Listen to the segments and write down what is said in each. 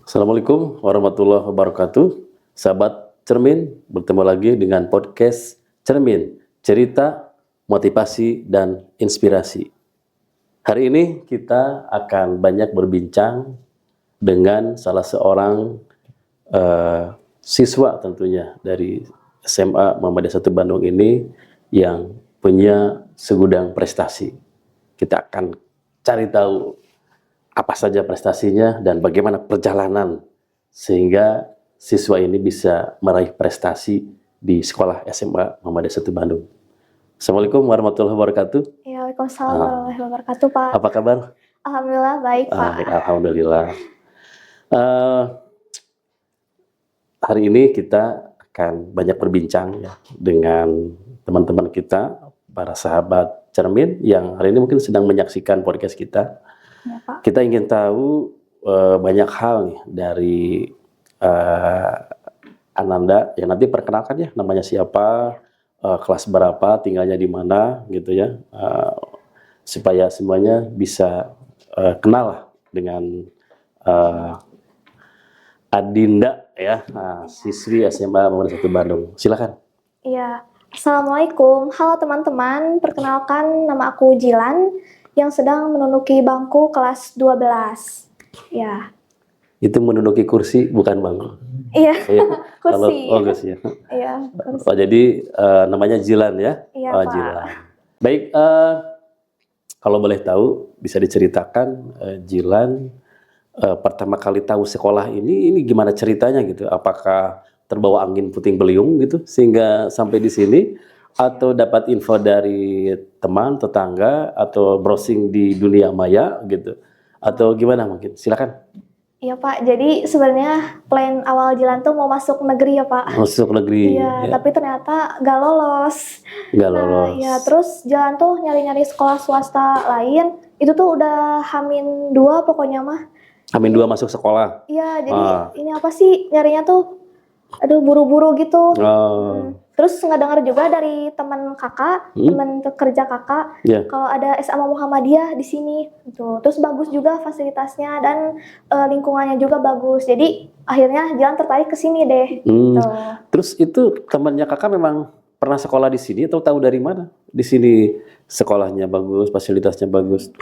Assalamualaikum warahmatullahi wabarakatuh. Sahabat Cermin, bertemu lagi dengan podcast Cermin, cerita, motivasi, dan inspirasi. Hari ini kita akan banyak berbincang dengan salah seorang siswa tentunya dari SMA Muhammadiyah 1 Bandung ini yang punya segudang prestasi. Kita akan cari tahu apa saja prestasinya dan bagaimana perjalanan sehingga siswa ini bisa meraih prestasi di sekolah SMA Muhammadiyah 1 Bandung. Assalamualaikum warahmatullahi wabarakatuh. Ya, Waalaikumsalam warahmatullahi wabarakatuh, Pak. Apa kabar? Alhamdulillah baik, Pak. Alhamdulillah. Hari ini kita akan banyak berbincang ya dengan teman-teman kita, para sahabat Cermin yang hari ini mungkin sedang menyaksikan podcast kita. Ya, Pak. Kita ingin tahu banyak hal nih dari Ananda. Ya nanti perkenalkan ya, namanya siapa, kelas berapa, tinggalnya di mana, gitu ya, supaya semuanya bisa kenal lah dengan Adinda ya, siswi SMA Muhammadiyah 1 Bandung. Silakan. Iya. Assalamualaikum. Halo teman-teman, perkenalkan nama aku Jilan yang sedang menduduki bangku kelas 12. Ya. Itu menduduki kursi bukan bangku. Iya. Kursi. Kursi. Ya. Iya, kursi. Oh, jadi namanya Jilan ya? Iya, Oh, Pak. Jilan. Baik, kalau boleh tahu bisa diceritakan Jilan pertama kali tahu sekolah ini gimana ceritanya gitu? Apakah terbawa angin puting beliung gitu sehingga sampai di sini, atau dapat info dari teman, tetangga, atau browsing di dunia maya gitu? Atau gimana mungkin? Silakan. Iya, Pak. Jadi sebenarnya plan awal Jilan tuh mau masuk negeri ya, Pak. Masuk negeri. Iya, Ya. tapi ternyata gak lolos. Nggak Nah, lolos. ya terus Jilan tuh nyari-nyari sekolah swasta lain. Itu tuh udah H-2 pokoknya mah. Amin 2 masuk sekolah. Iya, jadi ini apa sih nyarinya tuh, aduh buru-buru gitu. Terus nggak dengar juga dari teman kakak, teman kerja kakak, Ya. kalau ada SMA Muhammadiyah di sini, gitu. Terus bagus juga fasilitasnya dan lingkungannya juga bagus. Jadi akhirnya Jilan tertarik ke sini deh. Gitu. Terus itu temannya kakak memang pernah sekolah di sini atau tahu dari mana? Di sini sekolahnya bagus, fasilitasnya bagus.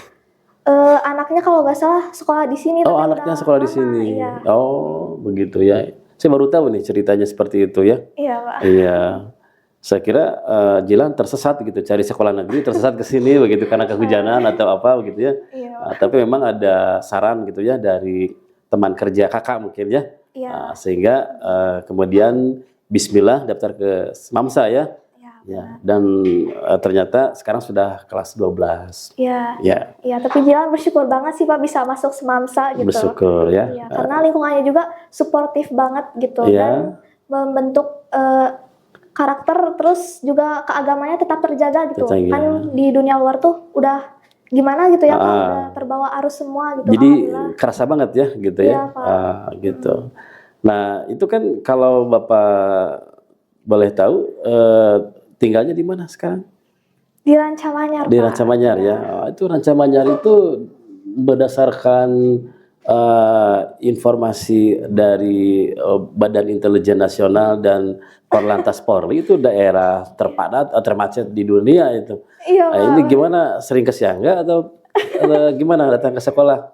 Anaknya kalau nggak salah sekolah di sini. Oh, tapi anaknya udah sekolah di lama, sini. Iya. Oh, begitu ya. Saya baru tahu nih ceritanya seperti itu ya. Iya, Pak. Iya. Saya kira Jilan tersesat gitu, cari sekolah negeri tersesat ke sini begitu karena kehujanan atau apa begitu ya. Iya, Pak. Tapi memang ada saran gitu ya dari teman kerja kakak mungkin ya. Iya. Sehingga kemudian Bismillah daftar ke Mamsa ya. Ya, dan ternyata sekarang sudah kelas 12. Iya. Ya. Iya, tapi Jilan bersyukur banget sih Pak bisa masuk Semamsa gitu. Bersyukur ya. Iya, karena lingkungannya juga suportif banget gitu Iya. dan membentuk karakter, terus juga keagamannya tetap terjaga gitu. Terjaga. Kan di dunia luar tuh udah gimana gitu ya Pak, udah terbawa arus semua gitu. Jadi kerasa banget ya gitu ya. Iya, Pak. Gitu. Nah, itu kan kalau Bapak boleh tahu tinggalnya di mana sekarang? Di Rancamanyar, Di Pak. Rancamanyar ya. Itu Rancamanyar itu berdasarkan informasi dari Badan Intelijen Nasional dan Korlantas Polri, itu daerah terpadat, termacet di dunia itu. Iya, Pak. Ini gimana, sering ke Siangga atau gimana datang ke sekolah?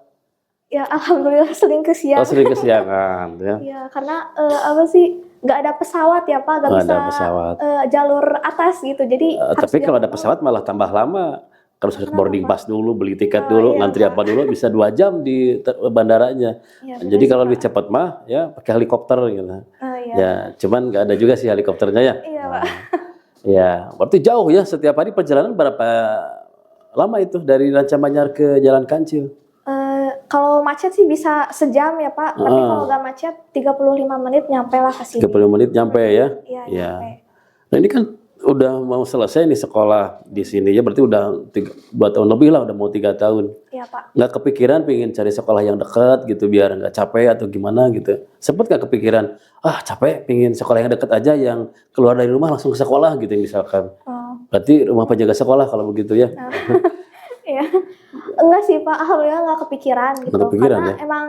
Ya, alhamdulillah sering ke siang. Oh, sering ke Siangan ya. Iya, karena apa sih, nggak ada pesawat ya Pak, nggak bisa ada pesawat. Jalur atas gitu, jadi tapi kalau ada pesawat malah tambah lama. Kalau harus boarding pass dulu, beli tiket dulu, iya, ngantri apa dulu, bisa 2 jam di bandaranya. Iya, Jadi kalau lebih cepat mah ya pakai helikopter gitu. iya. Ya, cuman nggak ada juga sih helikopternya ya. Iya, Pak. Ya, berarti jauh ya, setiap hari perjalanan berapa lama itu dari Rancamanyar ke Jalan Kancil? Kalau macet sih bisa sejam ya Pak, tapi kalau nggak macet 35 menit nyampe lah ke sini. 30 menit nyampe ya? Iya, Ya. nyampe. Nah ini kan udah mau selesai nih sekolah di sini ya, berarti udah 2 tahun lebih lah, udah mau 3 tahun. Iya Pak. Nggak kepikiran pengen cari sekolah yang dekat gitu biar nggak capek atau gimana gitu? Sempet nggak kepikiran, capek pengen sekolah yang dekat aja, yang keluar dari rumah langsung ke sekolah gitu misalkan? Berarti rumah penjaga sekolah kalau begitu ya? Iya. Enggak sih Pak, alhamdulillah nggak kepikiran gitu. Nggak kepikiran, karena ya? emang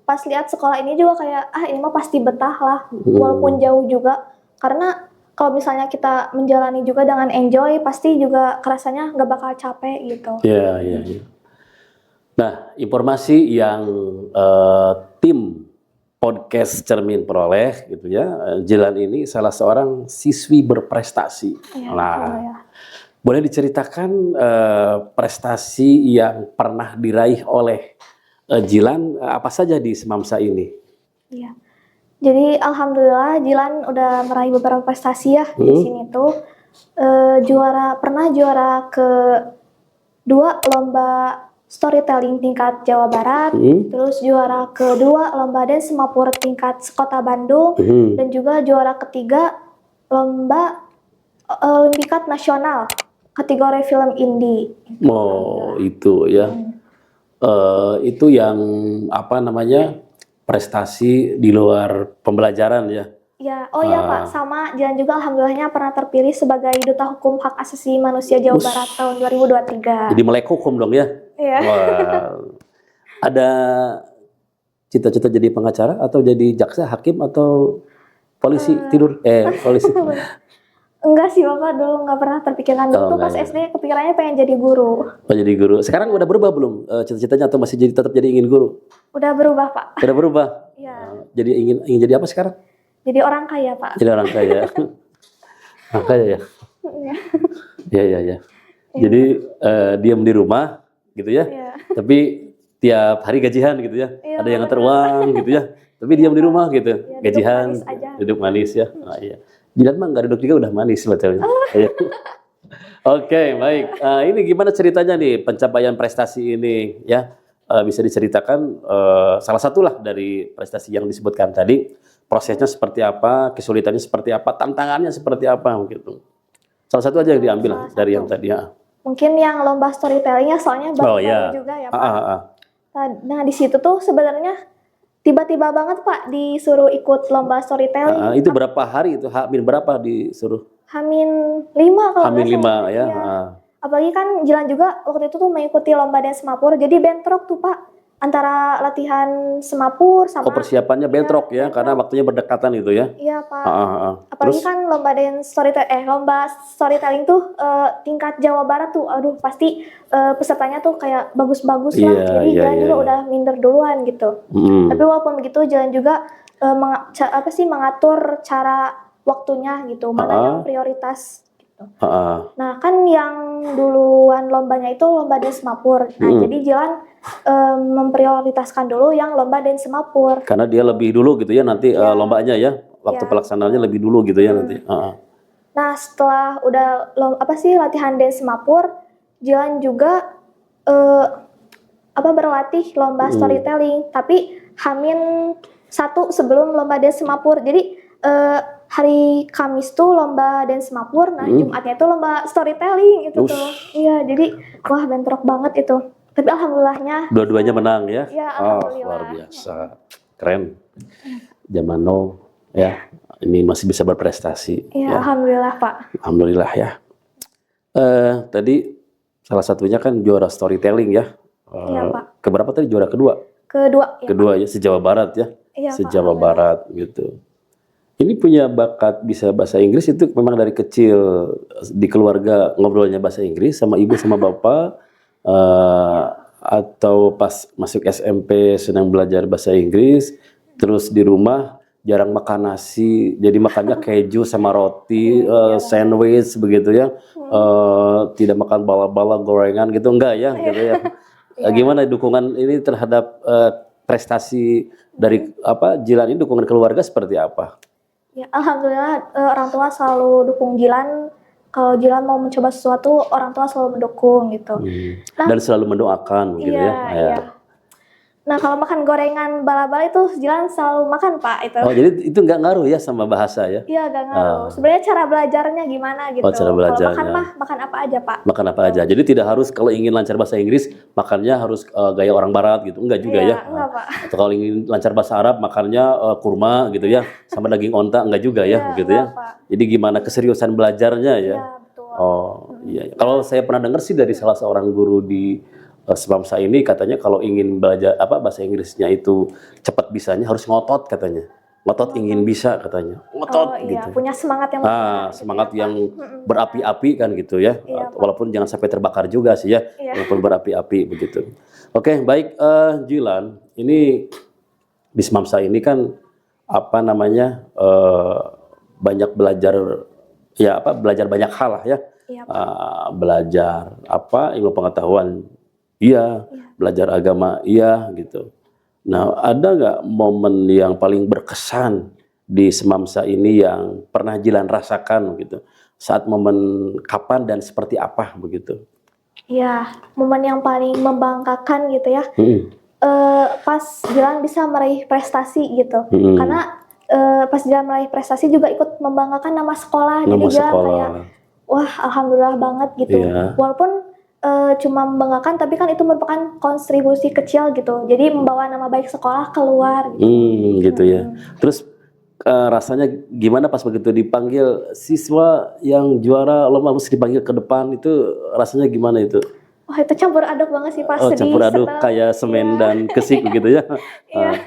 pas lihat sekolah ini juga kayak ini mah pasti betah lah, walaupun jauh juga. Karena kalau misalnya kita menjalani juga dengan enjoy, pasti juga kerasanya nggak bakal capek gitu. Iya, iya, iya. Nah, informasi yang tim podcast Cermin peroleh gitu ya, Jilan ini salah seorang siswi berprestasi. Iya, Nah, boleh diceritakan prestasi yang pernah diraih oleh Jilan apa saja di Semamsa ini? iya. Jadi alhamdulillah Jilan udah meraih beberapa prestasi ya di sini tuh. Pernah juara kedua lomba storytelling tingkat Jawa Barat, terus juara kedua lomba dance Semapur tingkat Kota Bandung, dan juga juara ketiga lomba Olimpiade Nasional kategori film indie. Oh, itu ya. Itu yang apa namanya, prestasi di luar pembelajaran ya. Ya, oh ya Pak, sama Jilan juga alhamdulillahnya pernah terpilih sebagai Duta Hukum Hak Asasi Manusia Jawa Barat tahun 2023. Jadi melek hukum dong ya. Iya. Wah. Ada cita-cita jadi pengacara atau jadi jaksa, hakim atau polisi polisi. Enggak sih Bapak, dulu nggak pernah terpikirkan. Dulu tuh pas ya. SD kepikirannya pengen jadi guru. Oh, jadi guru. Sekarang udah berubah belum cita-citanya atau masih tetap jadi ingin guru? Udah berubah Pak. Udah berubah. Iya. Jadi ingin jadi apa sekarang? Jadi orang kaya Pak. Jadi orang kaya. Orang kaya ya. Iya, iya, iya. Jadi diam di rumah gitu ya. Iya. Tapi tiap hari gajian gitu ya. Iya, Ada yang nganter uang gitu ya. Tapi diam di rumah gitu. Iya, Gajian, duduk manis aja. duduk manis ya. Nah, iya. Jilan mah nggak duduk juga udah manis sebetulnya. Iya. Oke, baik. Ini gimana ceritanya nih pencapaian prestasi ini ya? Bisa diceritakan salah satulah dari prestasi yang disebutkan tadi. Prosesnya seperti apa, kesulitannya seperti apa, tantangannya seperti apa gitu. Salah satu aja yang diambil dari yang tadi ya. Mungkin yang lomba storytellingnya soalnya baru juga ya Pak. Nah di situ tuh sebenarnya tiba-tiba banget Pak disuruh ikut lomba storytelling. Itu berapa hari itu? Hamin berapa disuruh? Hamin 5 kalau Hamin 5 ya. Apalagi kan Jilan juga waktu itu tuh mengikuti lomba dance Semapur, jadi bentrok tuh Pak antara latihan Semapur sama. Persiapannya bentrok ya, karena waktunya berdekatan itu ya. Iya Pak. Terus? Apalagi kan lomba dance lomba storytelling tuh tingkat Jawa Barat tuh, aduh pasti pesertanya tuh kayak bagus-bagus lah. Jadi Jilan juga udah minder duluan gitu. Tapi walaupun begitu Jilan juga mengatur cara waktunya gitu, mana yang prioritas. Nah kan yang duluan lombanya itu lomba dance Semapur. Nah jadi Jilan memprioritaskan dulu yang lomba dance Semapur. Karena dia lebih dulu gitu ya nanti lombanya ya, waktu pelaksanaannya lebih dulu gitu ya nanti. Nah setelah udah latihan dance Semapur, Jilan juga berlatih lomba storytelling. Tapi Hamin 1 sebelum lomba dance Semapur. Jadi hari Kamis tuh lomba dance Semapur, nah Jumatnya tuh lomba storytelling itu tuh. Iya, jadi wah bentrok banget itu. Tapi alhamdulillahnya dua-duanya menang ya. Iya, alhamdulillah. Luar biasa. Keren. Zaman now ya, ini masih bisa berprestasi. Iya, alhamdulillah Pak. Alhamdulillah ya. Tadi salah satunya kan juara storytelling ya. Iya, Pak. Keberapa tadi juara kedua? Kedua ya, se-Jawa Barat ya. Iya, se-Jawa Barat gitu. Ini punya bakat bisa bahasa Inggris itu memang dari kecil di keluarga ngobrolnya bahasa Inggris sama ibu sama bapak, atau pas masuk SMP senang belajar bahasa Inggris, terus di rumah jarang makan nasi, jadi makannya keju sama roti, sandwich begitu ya, tidak makan bala-bala gorengan gitu, enggak ya gitu ya. Gimana dukungan ini terhadap prestasi dari Jilan ini, dukungan keluarga seperti apa? Ya, alhamdulillah orang tua selalu dukung Jilan. Kalau Jilan mau mencoba sesuatu, orang tua selalu mendukung gitu. Dan selalu mendoakan gitu ya. Iya. Nah kalau makan gorengan bala-bala itu Jilan selalu makan Pak itu. Oh jadi itu nggak ngaruh ya sama bahasa ya? Iya nggak ngaruh. Sebenarnya cara belajarnya gimana gitu. Cara belajarnya. Kalau makan apa aja Pak. Makan apa aja. Jadi tidak harus kalau ingin lancar bahasa Inggris makannya harus gaya orang Barat gitu. Enggak juga ya. Enggak Pak. Atau kalau ingin lancar bahasa Arab makannya kurma gitu ya, sama daging onta, enggak juga ya gitu ya. Pak. Jadi gimana keseriusan belajarnya ya? Iya betul. Oh iya. Kalau saya pernah dengar sih dari salah seorang guru di Semamsa ini katanya kalau ingin belajar bahasa Inggrisnya itu cepat bisanya harus ngotot katanya. Ngotot ingin bisa katanya. Ngotot iya, gitu. punya semangat yang besar gitu Semangat ya, Pak. yang berapi-api kan gitu ya. Iya, Pak. Walaupun jangan sampai terbakar juga sih ya. Iya. Walaupun berapi-api begitu. Oke, baik Jilan, ini di Semamsa ini kan banyak belajar belajar banyak hal lah ya. Iya, Pak. Belajar ilmu pengetahuan iya, belajar agama iya gitu. Nah, ada nggak momen yang paling berkesan di Semamsa ini yang pernah Jilan rasakan gitu? Saat momen kapan dan seperti apa begitu? Iya, momen yang paling membanggakan gitu ya. Pas Jilan bisa meraih prestasi gitu. Karena pas Jilan meraih prestasi juga ikut membanggakan nama sekolah. Jadi Jilan kayak, wah alhamdulillah banget gitu. Iya. Walaupun cuma membanggakan, tapi kan itu merupakan kontribusi kecil gitu. Jadi membawa nama baik sekolah keluar gitu. Gitu ya. Terus rasanya gimana pas begitu dipanggil siswa yang juara lomba harus dipanggil ke depan, itu rasanya gimana itu? Wah itu campur aduk banget sih Pak. Sedih, Campur aduk senang. kayak semen dan kesik begitu ya. Iya.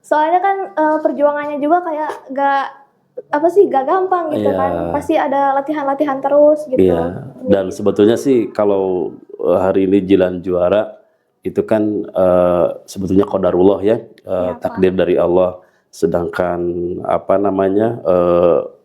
Soalnya kan perjuangannya juga kayak gak gampang gitu kan. Pasti ada latihan-latihan terus gitu. Iya. Dan sebetulnya sih kalau hari ini Jilan juara itu kan sebetulnya qadarullah ya, takdir dari Allah. Sedangkan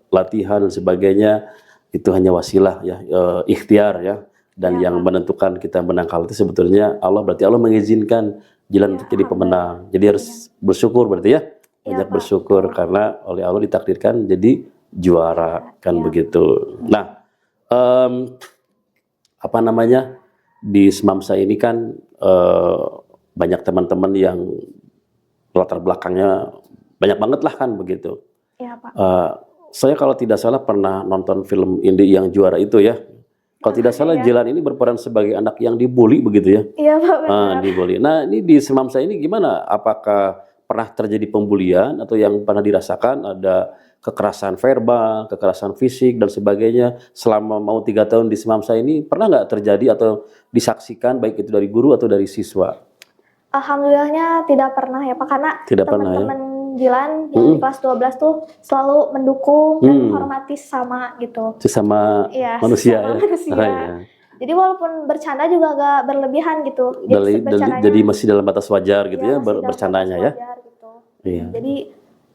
latihan dan sebagainya itu hanya wasilah ya, ikhtiar ya. Dan yang menentukan kita menang kalah itu sebetulnya Allah. Berarti Allah mengizinkan Jilan untuk jadi pemenang. Jadi harus bersyukur berarti ya. Banyak bersyukur karena oleh Allah ditakdirkan jadi juara kan begitu. Nah, di Semamsa ini kan banyak teman-teman yang latar belakangnya banyak banget lah kan begitu. Iya Pak. Saya kalau tidak salah pernah nonton film indie yang juara itu ya. Kalau tidak salah Jilan ini berperan sebagai anak yang dibully begitu ya. Iya Pak, benar. Dibully. Nah ini di Semamsa ini gimana? Apakah pernah terjadi pembulian atau yang pernah dirasakan ada kekerasan verbal, kekerasan fisik dan sebagainya selama mau 3 tahun di Semamsa ini, pernah nggak terjadi atau disaksikan baik itu dari guru atau dari siswa? Alhamdulillahnya tidak pernah ya Pak, karena teman-teman Jilan yang di kelas 12 tuh selalu mendukung dan menghormati sama gitu. Sesama manusia ya. Manusia. Jadi walaupun bercanda juga agak berlebihan gitu. Jadi masih dalam batas wajar gitu ya, bercandanya ya. Gitu. Iya. Jadi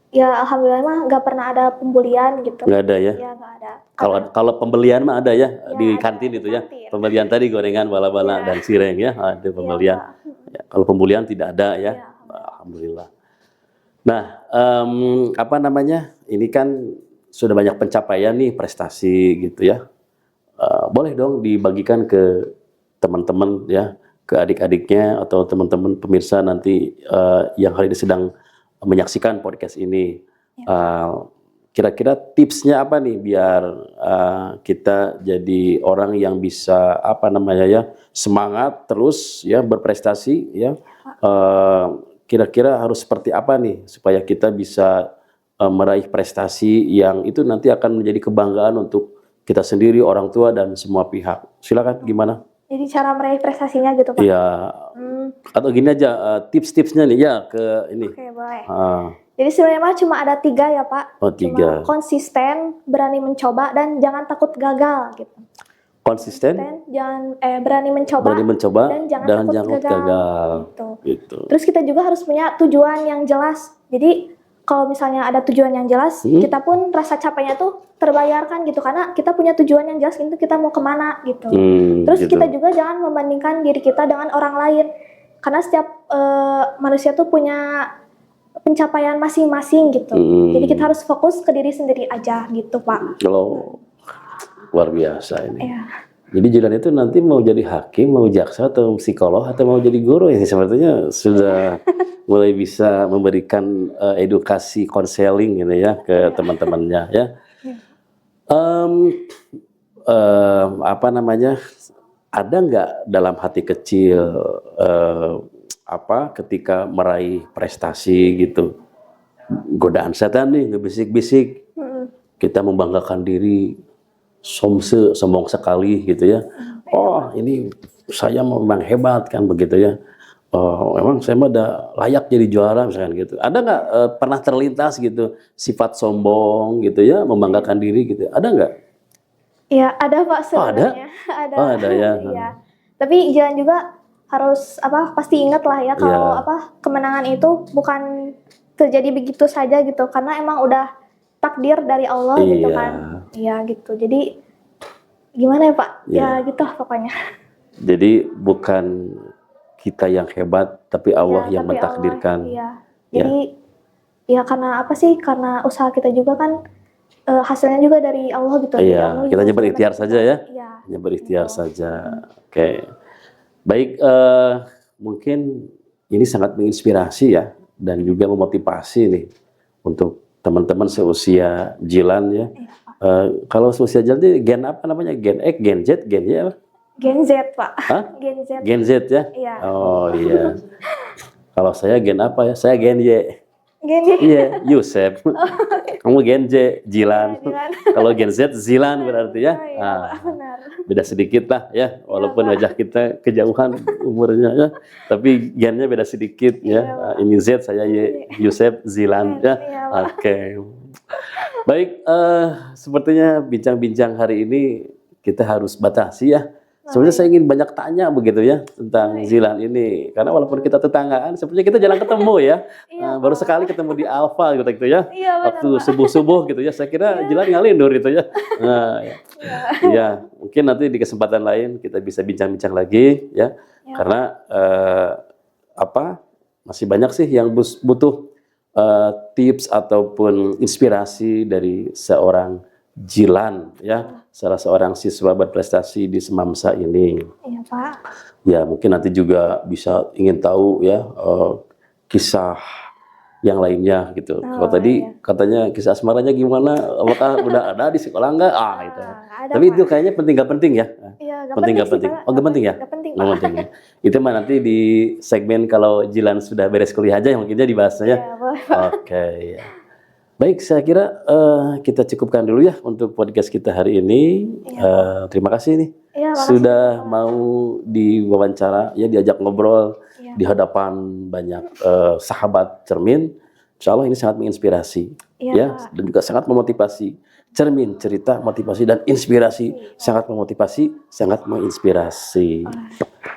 ya alhamdulillah mah nggak pernah ada pembulian gitu. Nggak ada ya? Iya nggak ada. Kalau pembelian mah ada ya, di kantin itu ya. Pembelian tadi gorengan, bala-bala dan cireng ya, ada pembelian. Ya, kalau pembulian tidak ada ya. Alhamdulillah. Nah, ini kan sudah banyak pencapaian nih, prestasi gitu ya. Boleh dong dibagikan ke teman-teman ya, ke adik-adiknya atau teman-teman pemirsa nanti yang hari ini sedang menyaksikan podcast ini. Kira-kira tipsnya apa nih biar kita jadi orang yang bisa semangat terus ya berprestasi ya. Kira-kira harus seperti apa nih supaya kita bisa meraih prestasi yang itu nanti akan menjadi kebanggaan untuk kita sendiri, orang tua dan semua pihak. Silakan gimana? Jadi cara meraih prestasinya gitu Pak? Iya. Atau gini aja tips-tipsnya nih ya ke ini. Oke boleh. Jadi sebenarnya mah cuma ada 3 ya Pak. 3. Cuma konsisten, berani mencoba dan jangan takut gagal gitu. Konsisten, berani mencoba dan jangan takut gagal. Gitu. Terus kita juga harus punya tujuan yang jelas. Jadi kalau misalnya ada tujuan yang jelas, kita pun rasa capeknya tuh terbayarkan gitu karena kita punya tujuan yang jelas itu kita mau kemana gitu. Terus kita juga jangan membandingkan diri kita dengan orang lain karena setiap manusia tuh punya pencapaian masing-masing gitu. Jadi kita harus fokus ke diri sendiri aja gitu Pak. Kalau luar biasa ini. Iya. Jadi Jilan itu nanti mau jadi hakim, mau jaksa atau psikolog atau mau jadi guru ini sepertinya sudah mulai bisa memberikan edukasi konseling gitu ya ke teman-temannya ya. Ada nggak dalam hati kecil ketika meraih prestasi gitu, godaan setan nih ngebisik-bisik, kita membanggakan diri, sombong sekali gitu ya. Oh ini saya memang hebat kan begitu ya. Oh, emang saya mah udah layak jadi juara misalkan gitu. Ada nggak pernah terlintas gitu sifat sombong gitu ya, membanggakan diri gitu? Ada nggak? Ya ada Pak Oh ada? sebenarnya, ada. Oh ada ya. Iya. Tapi jangan juga harus apa pasti ingat lah ya kalau Iya, apa kemenangan itu bukan terjadi begitu saja gitu karena emang udah takdir dari Allah gitu iya, kan. Iya gitu. Jadi gimana ya Pak? Ya iya. gitu pokoknya. Jadi bukan kita yang hebat, tapi Allah Iya, yang tapi Allah mentakdirkan. iya. Ya, Jadi ya karena apa sih? Karena usaha kita juga kan hasilnya juga dari Allah gitu. Jadi iya. Allah Kita juga hanya sudah berikhtiar saja menentukan. ya, Iya. hanya berikhtiar Gitu. saja. Oke, baik. Mungkin ini sangat menginspirasi ya, dan juga memotivasi nih untuk teman-teman seusia Jilan ya. Iya, Pak. Kalau seusia Jilan ini gen apa namanya? Gen X, Gen Z, Gen Y apa? Gen Z, Pak. Hah? Gen Z. Gen Z ya? Iya. Oh iya. Kalau saya gen apa ya? Saya gen Y. Gen Y. Iya, Yusef. Kamu gen Z, Jilan. Iya, Jilan. Kalau gen Z, Zilan berarti ya. Oh, iya, Ah, Pak, benar. beda sedikit lah ya, walaupun Pak. wajah kita kejauhan umurnya ya, tapi gennya beda sedikit ya. Iya, Pak. Ini Z, saya Y, Yusef, Zilan ya. Iya, Pak. Oke. Baik, sepertinya bincang-bincang hari ini kita harus batasi ya. Sebenarnya saya ingin banyak tanya begitu ya tentang Zilan ini, karena walaupun kita tetanggaan, sebenarnya kita jarang ketemu ya. Iya, Baru Pak. sekali ketemu di Alfa gitu ya. Iya, benar, Waktu Pak. subuh-subuh gitu ya. Saya kira Zilan ngalindur itu ya. Nah, ya. Iya. Iya, mungkin nanti di kesempatan lain kita bisa bincang-bincang lagi ya. Iya, Karena masih banyak sih yang butuh tips ataupun inspirasi dari seorang Jilan ya, salah seorang siswa berprestasi di Semamsa ini. Iya, Pak. Ya, mungkin nanti juga bisa ingin tahu ya kisah yang lainnya gitu. Kalau tadi iya. katanya kisah asmaranya gimana? Apakah udah ada di sekolah enggak? Gitu. Ada, Tapi Pak. itu kayaknya penting gak penting ya? Iya, gak Penting penting gak sih, penting? Pak. Oh, gak penting ya? Gak penting, Nggak Pak. penting ya. Itu mah nanti di segmen kalau Jilan sudah beres kuliah aja yang mungkinnya dibahasnya ya. Iya, boleh, Pak. Oke. Ya. Baik, saya kira kita cukupkan dulu ya untuk podcast kita hari ini. Terima kasih nih Iya, makasih, sudah Pak. mau diwawancara ya, diajak ngobrol Iya. di hadapan banyak sahabat cermin. Insya Allah ini sangat menginspirasi Iya, ya, Pak. dan juga sangat memotivasi. Cermin, cerita, motivasi dan inspirasi, sangat memotivasi, sangat menginspirasi.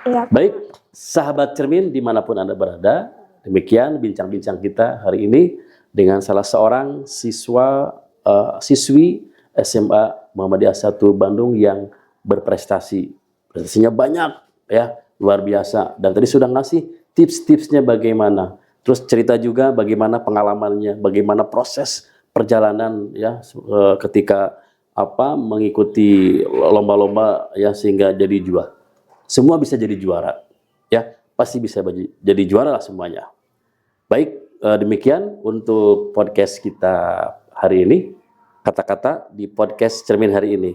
Iya, Pak. Baik, sahabat cermin dimanapun Anda berada, demikian bincang-bincang kita hari ini dengan salah seorang siswi SMA Muhammadiyah 1 Bandung yang berprestasi. Prestasinya banyak ya, luar biasa. Dan tadi sudah ngasih tips-tipsnya bagaimana. Terus cerita juga bagaimana pengalamannya, bagaimana proses perjalanan ya ketika mengikuti lomba-lomba ya sehingga jadi juara. Semua bisa jadi juara. Ya, pasti bisa jadi juara lah semuanya. Baik, demikian untuk podcast kita hari ini. Kata-kata di podcast cermin hari ini.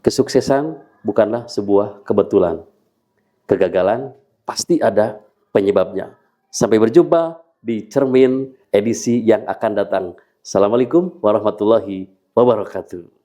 Kesuksesan bukanlah sebuah kebetulan. Kegagalan pasti ada penyebabnya. Sampai berjumpa di cermin edisi yang akan datang. Assalamualaikum warahmatullahi wabarakatuh.